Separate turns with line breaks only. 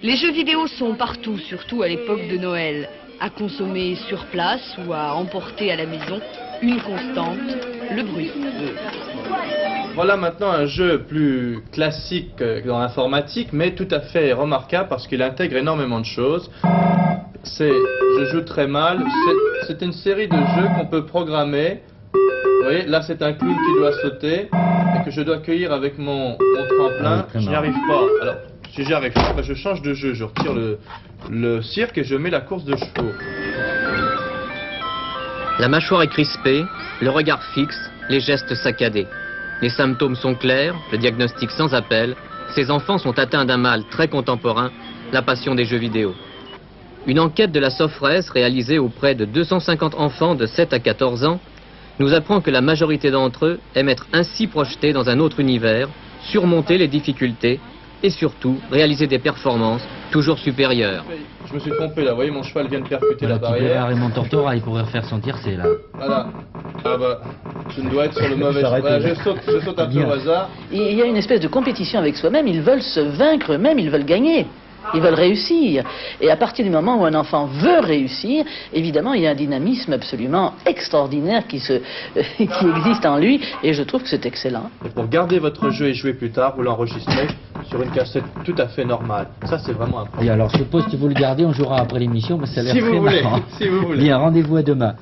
Les jeux vidéo sont partout, surtout à l'époque de Noël. À consommer sur place ou à emporter à la maison, une constante, le bruit.
Voilà maintenant un jeu plus classique dans l'informatique, mais tout à fait remarquable parce qu'il intègre énormément de choses. Je joue très mal, c'est une série de jeux qu'on peut programmer. Vous voyez, là c'est un clown qui doit sauter et que je dois cueillir avec mon tremplin. Je n'y arrive pas. Alors, si j'y arrive pas, je change de jeu, je retire le cirque et je mets la course de chevaux.
La mâchoire est crispée, le regard fixe, les gestes saccadés. Les symptômes sont clairs, le diagnostic sans appel. Ces enfants sont atteints d'un mal très contemporain, la passion des jeux vidéo. Une enquête de la Sofres réalisée auprès de 250 enfants de 7 à 14 ans nous apprend que la majorité d'entre eux aiment être ainsi projetés dans un autre univers, surmonter les difficultés et surtout réaliser des performances toujours supérieures.
Je me suis trompé là, vous voyez mon cheval vient de percuter la barrière.
Raymond Tortora, il pourrait refaire son tiercé là.
Voilà. Ah bah, je ne dois être sur le mauvais cheval. Voilà, je saute un peu au hasard.
Il y a une espèce de compétition avec soi-même, ils veulent se vaincre eux-mêmes, ils veulent gagner. Ils veulent réussir. Et à partir du moment où un enfant veut réussir, évidemment, il y a un dynamisme absolument extraordinaire qui existe en lui. Et je trouve que c'est excellent.
Et pour garder votre jeu et jouer plus tard, vous l'enregistrez sur une cassette tout à fait normale. Ça, c'est vraiment important.
Et alors, je suppose que vous le gardez, on jouera après l'émission, mais ça a l'air très marrant.
Si vous voulez.
Bien, rendez-vous à demain.